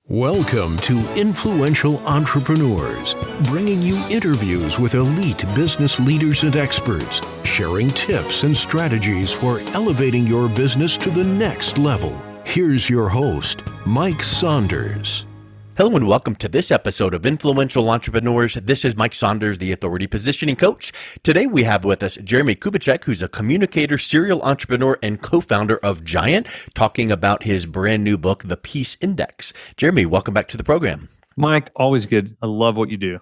Welcome to Influential Entrepreneurs, bringing you interviews with elite business leaders and experts, sharing tips and strategies for elevating your business to the next level. Here's your host, Mike Saunders. Hello and welcome to this episode of Influential Entrepreneurs. This is Mike Saunders, the Authority Positioning Coach. Today we have with us Jeremie Kubicek, who's a communicator, serial entrepreneur, and co-founder of GiANT, talking about his brand new book, The Peace Index. Jeremie, welcome back to the program. Mike, always good. I love what you do.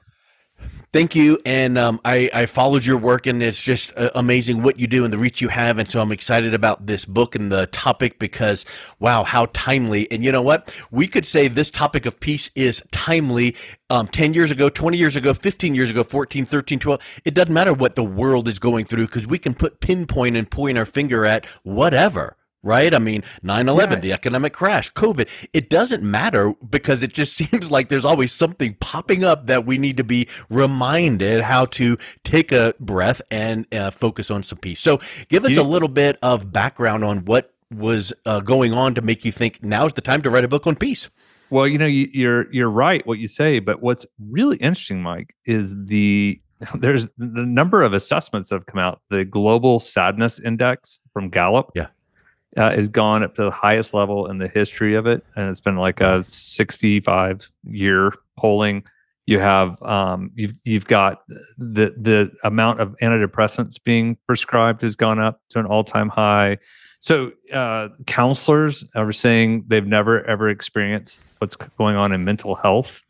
Thank you. And I followed your work, and it's just amazing what you do and the reach you have. And so I'm excited about this book and the topic because, wow, how timely. And you know what? We could say this topic of peace is timely 10 years ago, 20 years ago, 15 years ago, 14, 13, 12. It doesn't matter what the world is going through because we can pinpoint and point our finger at whatever. Right? I mean, 9/11, the economic crash, COVID, it doesn't matter because it just seems like there's always something popping up that we need to be reminded how to take a breath and focus on some peace. So give us a little bit of background on what was going on to make you think now's the time to write a book on peace. Well, you know, you're right what you say, but what's really interesting, Mike, is there's the number of assessments that have come out. The Global Sadness Index from Gallup. Has gone up to the highest level in the history of it, and it's been like a 65-year polling. You have you've got the amount of antidepressants being prescribed has gone up to an all-time high. So counselors are saying they've never ever experienced what's going on in mental health,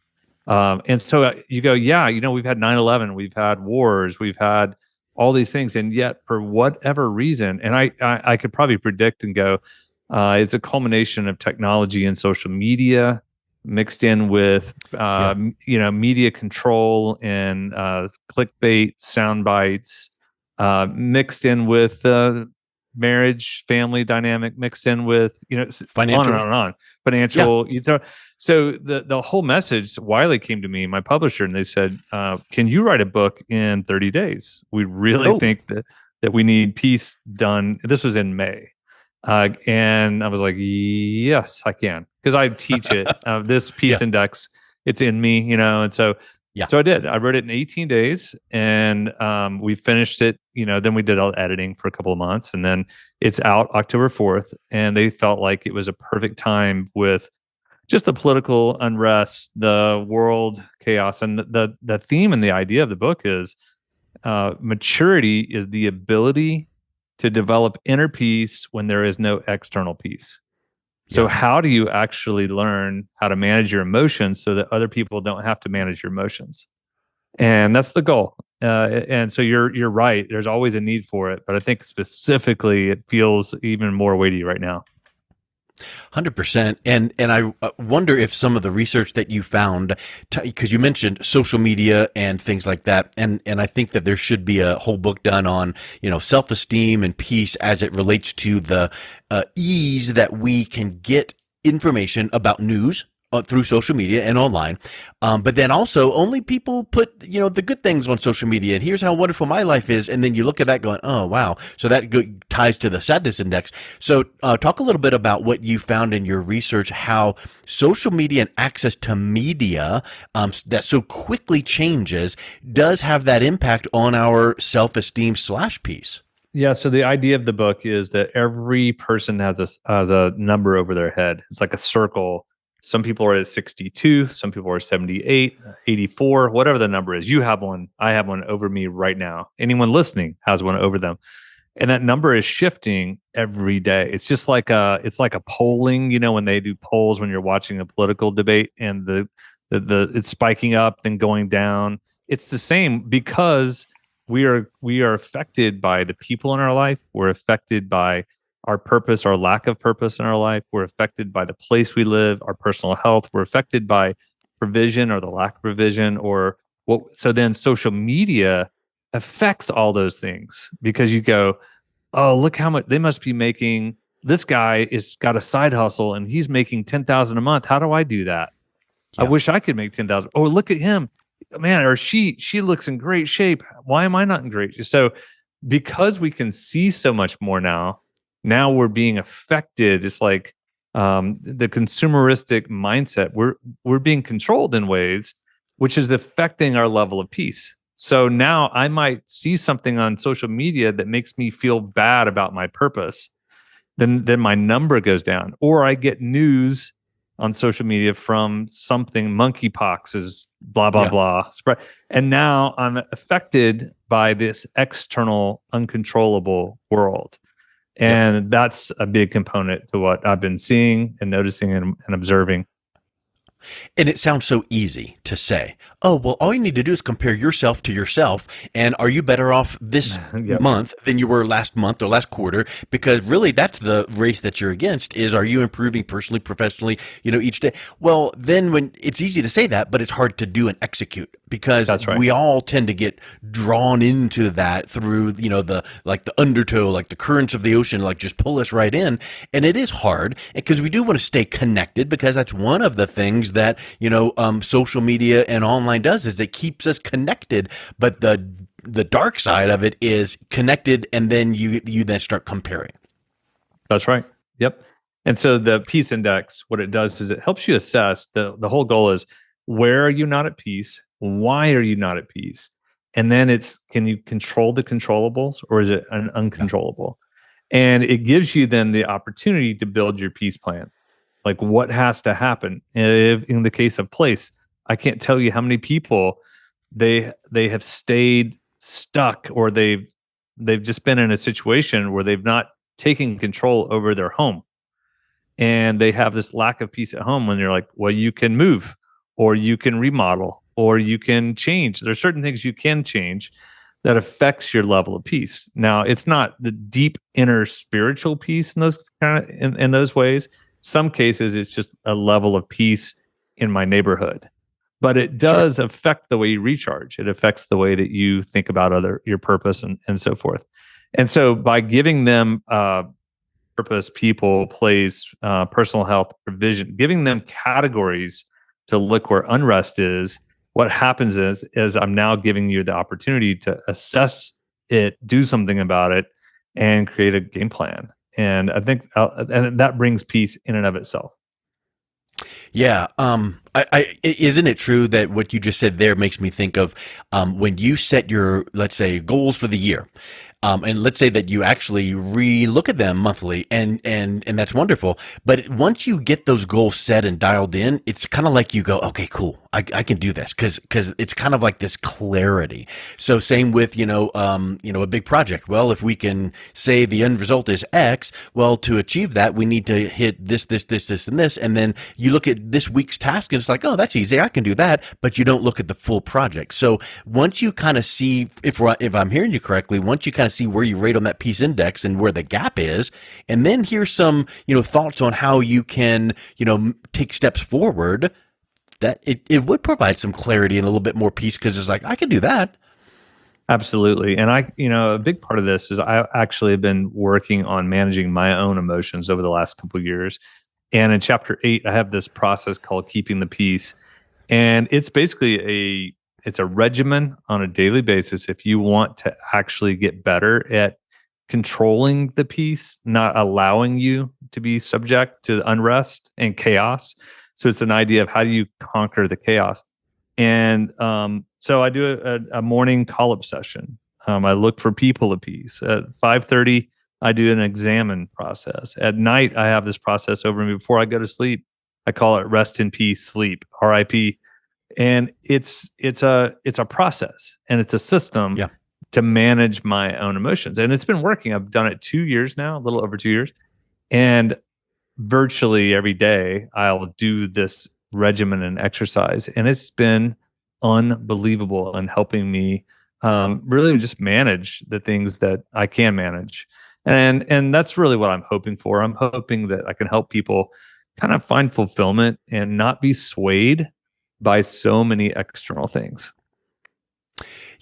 and so you go, yeah, you know, we've had 9/11, we've had wars, we've had all these things, and yet for whatever reason, and I could probably predict and go, it's a culmination of technology and social media mixed in with media control and clickbait, sound bites, mixed in with marriage, family dynamic, mixed in with financial, on and on. Financial. Yeah. So the whole message, Wiley came to me, my publisher, and they said, can you write a book in 30 days? We really think that we need peace done. This was in May. And I was like, yes, I can. Because I teach it. This peace index, it's in me, and so so I did. I wrote it in 18 days, and we finished it. Then we did all the editing for a couple of months, and then it's out October 4th. And they felt like it was a perfect time with just the political unrest, the world chaos, and the theme and the idea of the book is maturity is the ability to develop inner peace when there is no external peace. So how do you actually learn how to manage your emotions so that other people don't have to manage your emotions? And that's the goal. And so you're right. There's always a need for it, but I think specifically it feels even more weighty right now. 100%. And I wonder if some of the research that you found, because you mentioned social media and things like that, and I think that there should be a whole book done on, self-esteem and peace as it relates to the ease that we can get information about news through social media and online. But then also only people put, the good things on social media and here's how wonderful my life is. And then you look at that going, oh, wow. So that ties to the sadness index. So talk a little bit about what you found in your research, how social media and access to media that so quickly changes does have that impact on our self-esteem / peace. Yeah. So the idea of the book is that every person has a number over their head. It's like a circle. Some people are at 62, some people are 78, 84, whatever the number is. You have one, I have one over me right now. Anyone listening has one over them. And that number is shifting every day. It's just like it's like a polling, when they do polls when you're watching a political debate and the it's spiking up then going down. It's the same because we are affected by the people in our life. We're affected by our purpose, our lack of purpose in our life. We're affected by the place we live, our personal health. We're affected by provision or the lack of provision or what. So then social media affects all those things because you go, oh, look how much they must be making. This guy is got a side hustle and he's making 10,000 a month. How do I do that? I wish I could make 10,000. Oh, look at him, man. Or she looks in great shape. Why am I not in great shape? So because we can see so much more now we're being affected. It's like The consumeristic mindset, we're being controlled in ways which is affecting our level of peace. So now I might see something on social media that makes me feel bad about my purpose. Then my number goes down, or I get news on social media from something, monkeypox is blah blah blah spread, and now I'm affected by this external uncontrollable world. And that's a big component to what I've been seeing and noticing and observing. And it sounds so easy to say, oh, well, all you need to do is compare yourself to yourself. And are you better off this month than you were last month or last quarter? Because really that's the race that you're against is, are you improving personally, professionally, each day? Well, then when it's easy to say that, but it's hard to do and execute because we all tend to get drawn into that through, the undertow, like the currents of the ocean, like just pull us right in. And it is hard because we do want to stay connected because that's one of the things that social media and online does is it keeps us connected, but the dark side of it is connected, and then you then start comparing. That's right. Yep. And so the peace index, what it does is it helps you assess the whole goal is, where are you not at peace? Why are you not at peace? And then it's, can you control the controllables, or is it an uncontrollable? And it gives you then the opportunity to build your peace plan. Like what has to happen. If, in the case of place, I can't tell you how many people they have stayed stuck, or they've just been in a situation where they've not taken control over their home, and they have this lack of peace at home. When you're like, well, you can move, or you can remodel, or you can change. There's certain things you can change that affects your level of peace. Now, it's not the deep inner spiritual peace in those in those ways. Some cases, it's just a level of peace in my neighborhood, but it does affect the way you recharge. It affects the way that you think about your purpose and so forth. And so by giving them purpose, people, place, personal health, provision, giving them categories to look where unrest is, what happens is I'm now giving you the opportunity to assess it, do something about it, and create a game plan. And I think and that brings peace in and of itself. Yeah. Isn't it true that what you just said there makes me think of when you set your, let's say, goals for the year, and let's say that you actually re-look at them monthly, and that's wonderful. But once you get those goals set and dialed in, it's kind of like you go, okay, cool, I can do this, because it's kind of like this clarity. So same with a big project. Well, if we can say the end result is X, well, to achieve that we need to hit this, and this, and then you look at this week's task and it's like, oh, that's easy, I can do that. But you don't look at the full project. So once you kind of see, if I'm hearing you correctly, once you kind of see where you rate on that peace index and where the gap is, and then here's some thoughts on how you can take steps forward, that it would provide some clarity and a little bit more peace, because it's like, I can do that. Absolutely. And a big part of this is I actually have been working on managing my own emotions over the last couple of years. And in chapter 8, I have this process called Keeping the Peace. And it's basically it's a regimen on a daily basis if you want to actually get better at controlling the peace, not allowing you to be subject to unrest and chaos. So it's an idea of how do you conquer the chaos. And so I do a morning call-up session. I look for people of peace. At 5:30, I do an examine process. At night, I have this process over me before I go to sleep. I call it rest in peace, sleep, RIP. And it's a process, and it's a system to manage my own emotions. And it's been working. I've done it 2 years now, a little over 2 years. And virtually every day I'll do this regimen and exercise. And it's been unbelievable in helping me really just manage the things that I can manage. And that's really what I'm hoping for. I'm hoping that I can help people kind of find fulfillment and not be swayed by so many external things.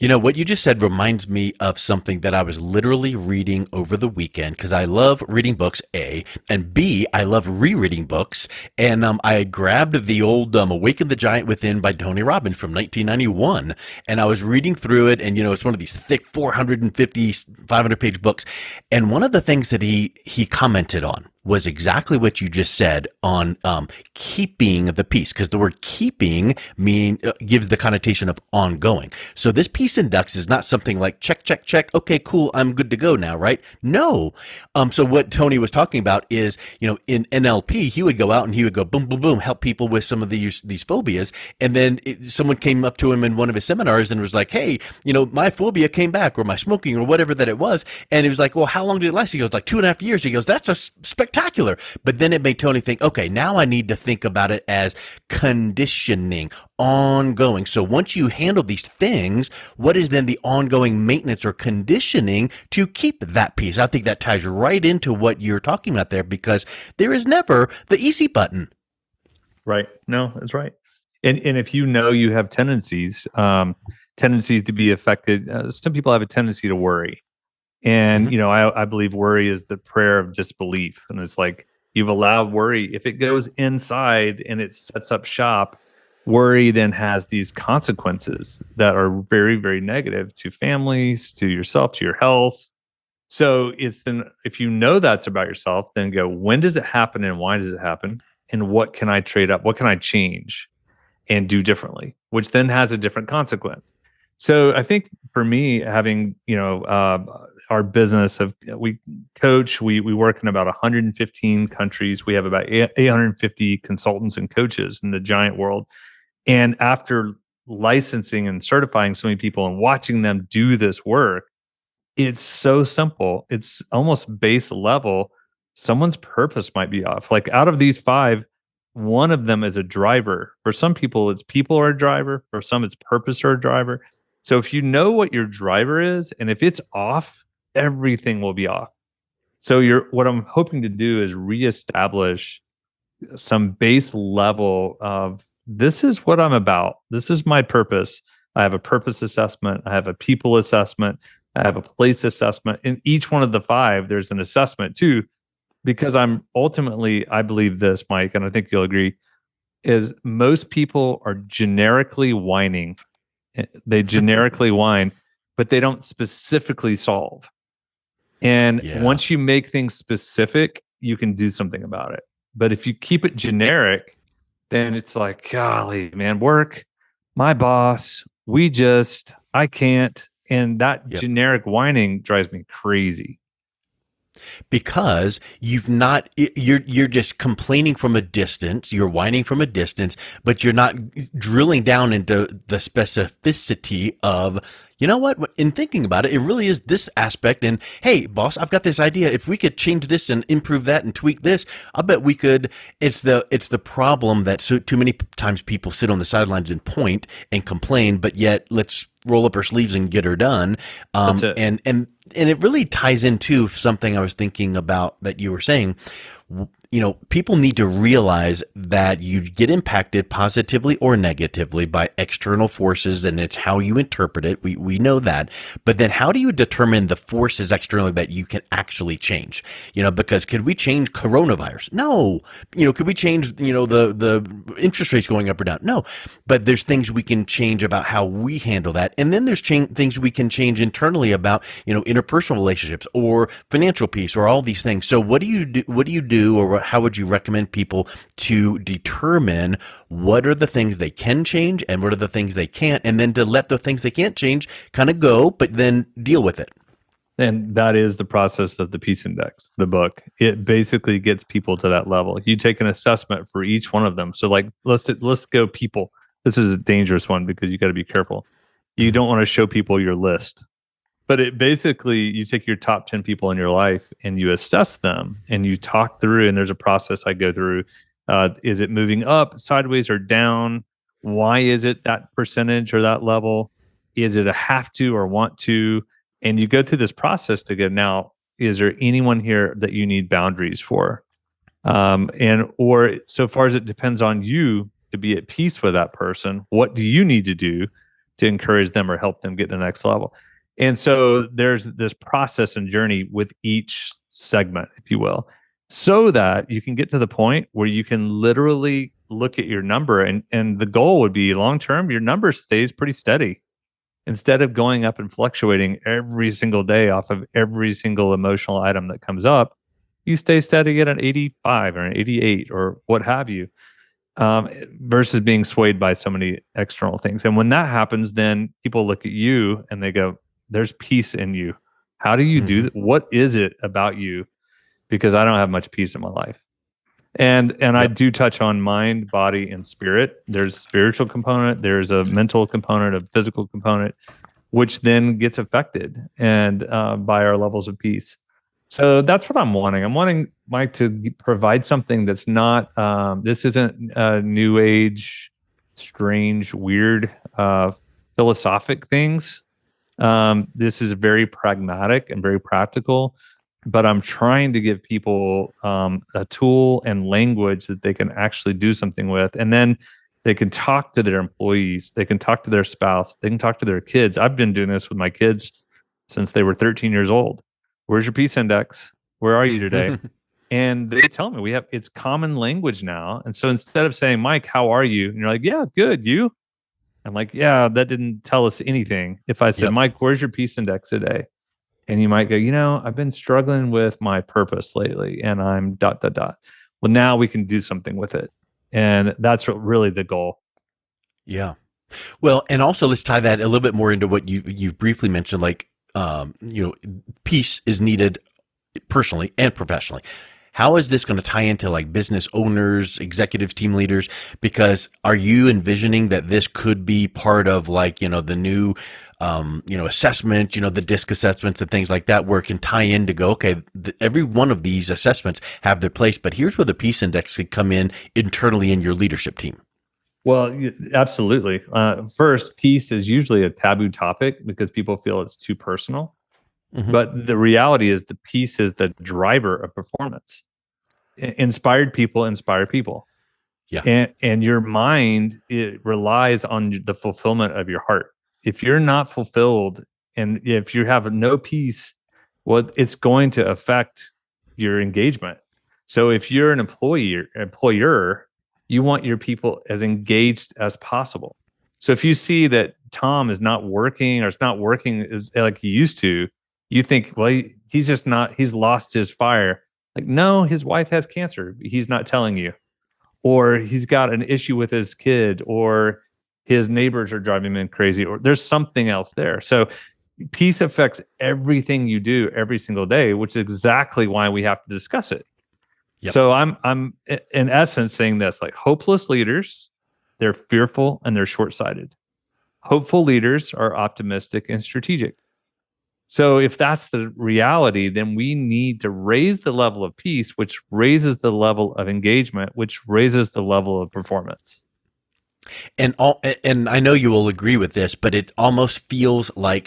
What you just said reminds me of something that I was literally reading over the weekend, because I love reading books, A, and B, I love rereading books. And I grabbed the old Awaken the Giant Within by Tony Robbins from 1991, and I was reading through it, and it's one of these thick 450, 500-page books. And one of the things that he commented on was exactly what you just said on keeping the peace, because the word keeping gives the connotation of ongoing. So this peace index is not something like check, check, check. Okay, cool. I'm good to go now, right? No. So what Tony was talking about is, in NLP, he would go out and he would go boom, boom, boom, help people with some of these phobias. And then someone came up to him in one of his seminars and was like, hey, my phobia came back, or my smoking, or whatever that it was. And he was like, well, how long did it last? He goes, like 2.5 years. He goes, that's a spectacular. But then it made Tony think, okay, now I need to think about it as conditioning, ongoing. So once you handle these things, what is then the ongoing maintenance or conditioning to keep that peace? I think that ties right into what you're talking about there, because there is never the easy button. Right. No, that's right. And if you have tendencies to be affected, some people have a tendency to worry. And, I believe worry is the prayer of disbelief. And it's like you've allowed worry. If it goes inside and it sets up shop, worry then has these consequences that are very, very negative to families, to yourself, to your health. So it's then, if you know that's about yourself, then go, when does it happen and why does it happen? And what can I trade up? What can I change and do differently? Which then has a different consequence. So I think for me, having, our business we coach, we work in about 115 countries. We have about 850 consultants and coaches in the GiANT world. And after licensing and certifying so many people and watching them do this work, it's so simple. It's almost base level. Someone's purpose might be off. Like out of these 5, one of them is a driver. For some people, it's people are a driver. For some, it's purpose or a driver. So if you know what your driver is, and if it's off, everything will be off. So what I'm hoping to do is reestablish some base level of, this is what I'm about. This is my purpose. I have a purpose assessment. I have a people assessment. I have a place assessment. In each one of the 5, there's an assessment too, because I believe this, Mike, and I think you'll agree, is most people are generically whining. They generically whine, but they don't specifically solve. And once you make things specific, you can do something about it. But if you keep it generic, then it's like, golly, man, work, my boss, I can't. And that generic whining drives me crazy. Because you're just complaining from a distance, you're whining from a distance, but you're not drilling down into the specificity of, you know what, in thinking about it, it really is this aspect. And hey, boss, I've got this idea. If we could change this and improve that and tweak this, I bet we could. It's the problem that too many times people sit on the sidelines and point and complain, but yet let's roll up our sleeves and get her done. That's it. And it really ties into something I was thinking about that you were saying. People need to realize that you get impacted positively or negatively by external forces, and it's how you interpret it. We know that. But then how do you determine the forces externally that you can actually change? Because could we change coronavirus? No. Could we change, the interest rates going up or down? No. But there's things we can change about how we handle that. And then there's things we can change internally about, interpersonal relationships or financial peace or all these things. So what do you do, or how would you recommend people to determine what are the things they can change and what are the things they can't, and then to let the things they can't change kind of go, but then deal with it? And that is the process of the Peace Index, the book. It basically gets people to that level. You take an assessment for each one of them. So like, let's go people. This is a dangerous one because you got to be careful. You don't want to show people your list. But it basically, you take your top 10 people in your life and you assess them and you talk through, and there's a process I go through. Is it moving up, sideways, or down? Why is it that percentage or that level? Is it a have to or want to? And you go through this process to go, now, is there anyone here that you need boundaries for? Or so far as it depends on you to be at peace with that person, what do you need to do to encourage them or help them get to the next level? And so there's this process and journey with each segment, if you will, so that you can get to the point where you can literally look at your number, and the goal would be long term, your number stays pretty steady. Instead of going up and fluctuating every single day off of every single emotional item that comes up, you stay steady at an 85 or an 88 or what have you, versus being swayed by so many external things. And when that happens, then people look at you and they go, there's peace in you. How do you do that? What is it about you? Because I don't have much peace in my life. And I do touch on mind, body, and spirit. There's a spiritual component, there's a mental component, a physical component, which then gets affected and by our levels of peace. So that's what I'm wanting. I'm wanting Mike to provide something that's not, this isn't new age, strange, weird, philosophic things. This is very pragmatic and very practical, but I'm trying to give people a tool and language that they can actually do something with. And then they can talk to their employees. They can talk to their spouse. They can talk to their kids. I've been doing this with my kids since they were 13 years old. Where's your peace index? Where are you today? And they tell me it's common language now. And so instead of saying, Mike, how are you? And you're like, yeah, good. You? I'm like, yeah, that didn't tell us anything. If I said, Mike, where's your peace index today? And you might go, I've been struggling with my purpose lately and I'm ... Well, now we can do something with it. And that's really the goal. Yeah. Well, and also let's tie that a little bit more into what you briefly mentioned, like, peace is needed personally and professionally. How is this going to tie into like business owners, executives, team leaders? Because are you envisioning that this could be part of like, the new, assessment, the DISC assessments and things like that, where it can tie in to go, okay, every one of these assessments have their place, but here's where the peace index could come in internally in your leadership team. Well, absolutely. First, peace is usually a taboo topic because people feel it's too personal. But the reality is the peace is the driver of performance. Inspired people inspire people. Yeah. And your mind, it relies on the fulfillment of your heart. If you're not fulfilled and if you have no peace, well, it's going to affect your engagement. So if you're an employer, you want your people as engaged as possible. So if you see that Tom is not working or it's not working like he used to, you think, well, he's just not, he's lost his fire. Like, no, his wife has cancer. He's not telling you. Or he's got an issue with his kid, or his neighbors are driving him crazy, or there's something else there. So peace affects everything you do every single day, which is exactly why we have to discuss it. Yep. So I'm in essence saying this, like, hopeless leaders, they're fearful and they're short-sighted. Hopeful leaders are optimistic and strategic. So if that's the reality, then we need to raise the level of peace, which raises the level of engagement, which raises the level of performance. And I know you will agree with this, but it almost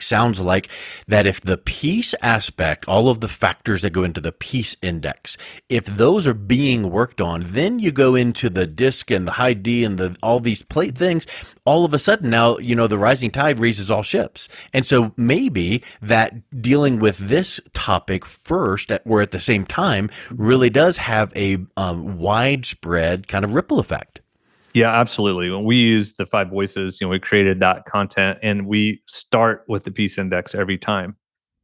sounds like that if the peace aspect, all of the factors that go into the peace index, if those are being worked on, then you go into the DISC and the high D and all these plate things. All of a sudden now, the rising tide raises all ships. And so maybe that dealing with this topic first or at the same time really does have a widespread kind of ripple effect. Yeah, absolutely. When we use the 5 voices, we created that content and we start with the peace index every time,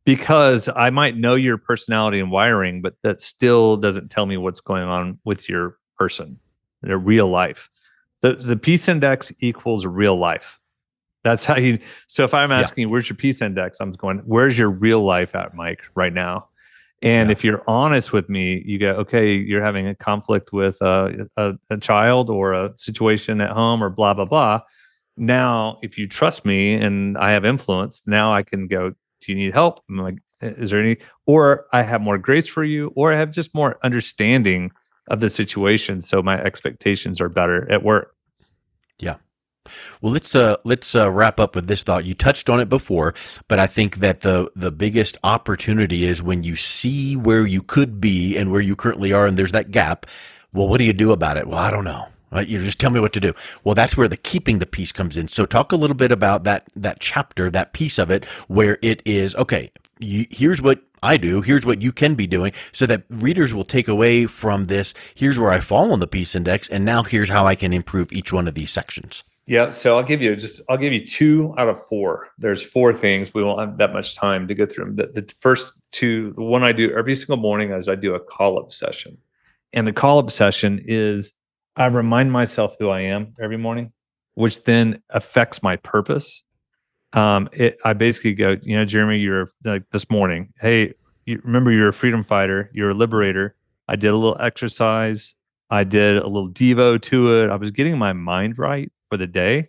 because I might know your personality and wiring, but that still doesn't tell me what's going on with your person, their real life. The peace index equals real life. That's how so if I'm asking you, where's your peace index? I'm going, where's your real life at, Mike, right now? And if you're honest with me, you go, okay, you're having a conflict with a child or a situation at home or blah, blah, blah. Now, if you trust me and I have influence, now I can go, do you need help? I'm like, is there any, or I have more grace for you, or I have just more understanding of the situation. So my expectations are better at work. Yeah. Well, let's wrap up with this thought. You touched on it before, but I think that the biggest opportunity is when you see where you could be and where you currently are, and there's that gap. Well, what do you do about it? Well, I don't know. Right? You just tell me what to do. Well, that's where the keeping the peace comes in. So talk a little bit about that chapter, that piece of it, where it is, okay, here's what I do, here's what you can be doing, so that readers will take away from this, here's where I fall on the peace index, and now here's how I can improve each one of these sections. Yeah, so I'll give you 2 out of 4. There's 4 things. We won't have that much time to go through them. The first 2, the one I do every single morning is I do a call-up session. And the call-up session is I remind myself who I am every morning, which then affects my purpose. I basically go, Jeremie, you're like this morning. Hey, remember you're a freedom fighter. You're a liberator. I did a little exercise. I did a little Devo to it. I was getting my mind right for the day.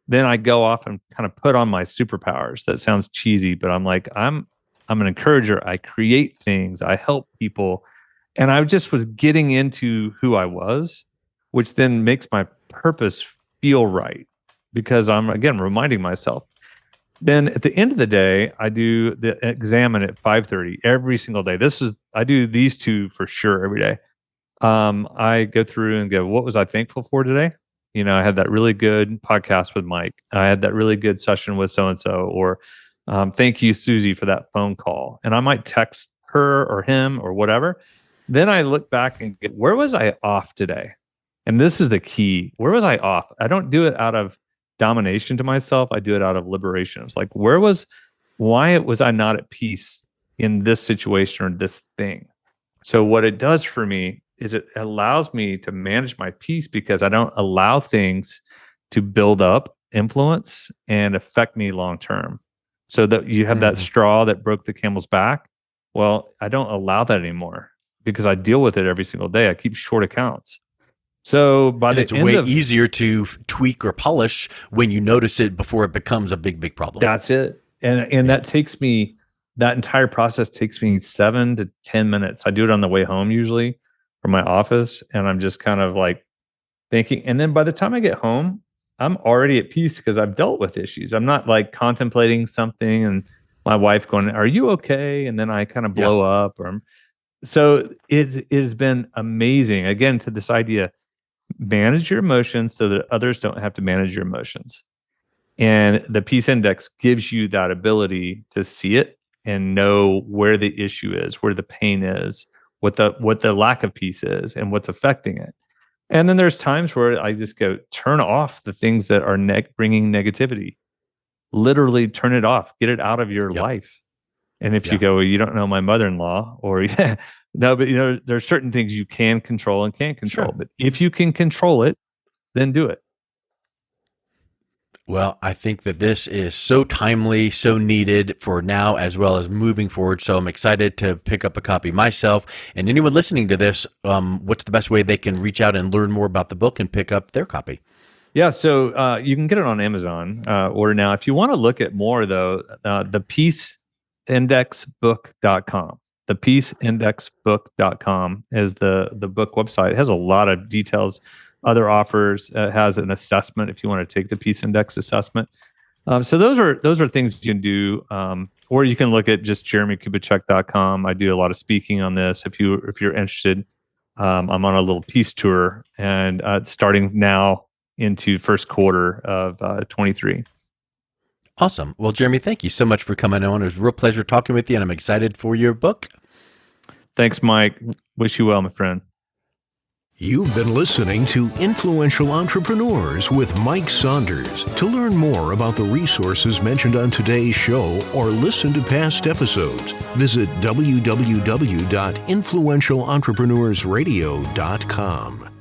Then I go off and kind of put on my superpowers. That sounds cheesy, but I'm like, I'm an encourager. I create things. I help people. And I just was getting into who I was, which then makes my purpose feel right because I'm, again, reminding myself. Then at the end of the day, I do the examine at 5:30 every single day. I do these 2 for sure every day. I go through and go, what was I thankful for today? I had that really good podcast with Mike. I had that really good session with so-and-so, or thank you, Susie, for that phone call. And I might text her or him or whatever. Then I look back and get, where was I off today? And this is the key. Where was I off? I don't do it out of domination to myself. I do it out of liberation. It's like, why was I not at peace in this situation or this thing? So what it does for me is it allows me to manage my peace because I don't allow things to build up influence and affect me long term. So that you have that straw that broke the camel's back. Well, I don't allow that anymore because I deal with it every single day. I keep short accounts. So it's way easier to tweak or polish when you notice it before it becomes a big problem. That's it. And that takes me, that entire process takes me 7 to 10 minutes. I do it on the way home usually from my office. And I'm just kind of like thinking. And then by the time I get home, I'm already at peace because I've dealt with issues. I'm not like contemplating something and my wife going, are you okay? And then I kind of blow up. So it has been amazing. Again, to this idea, manage your emotions so that others don't have to manage your emotions. And the peace index gives you that ability to see it and know where the issue is, where the pain is, what the lack of peace is, and what's affecting it. And then there's times where I just go, turn off the things that are bringing negativity. Literally turn it off, get it out of your life. And if you go, well, you don't know my mother-in-law, or no, but there's certain things you can control and can't control. Sure. But if you can control it, then do it. Well, I think that this is so timely, so needed for now as well as moving forward. So I'm excited to pick up a copy myself. And anyone listening to this, what's the best way they can reach out and learn more about the book and pick up their copy? Yeah, so you can get it on Amazon or now. If you want to look at more, though, thepeaceindexbook.com. Thepeaceindexbook.com is the book website. It has a lot of details, other offers. It has an assessment if you want to take the Peace Index assessment. So those are things you can do, or you can look at just jeremiekubicek.com. I do a lot of speaking on this. If you're interested, I'm on a little peace tour and starting now into first quarter of 23. Awesome. Well, Jeremie, thank you so much for coming on. It was a real pleasure talking with you, and I'm excited for your book. Thanks, Mike. Wish you well, my friend. You've been listening to Influential Entrepreneurs with Mike Saunders. To learn more about the resources mentioned on today's show or listen to past episodes, visit www.influentialentrepreneurssradio.com.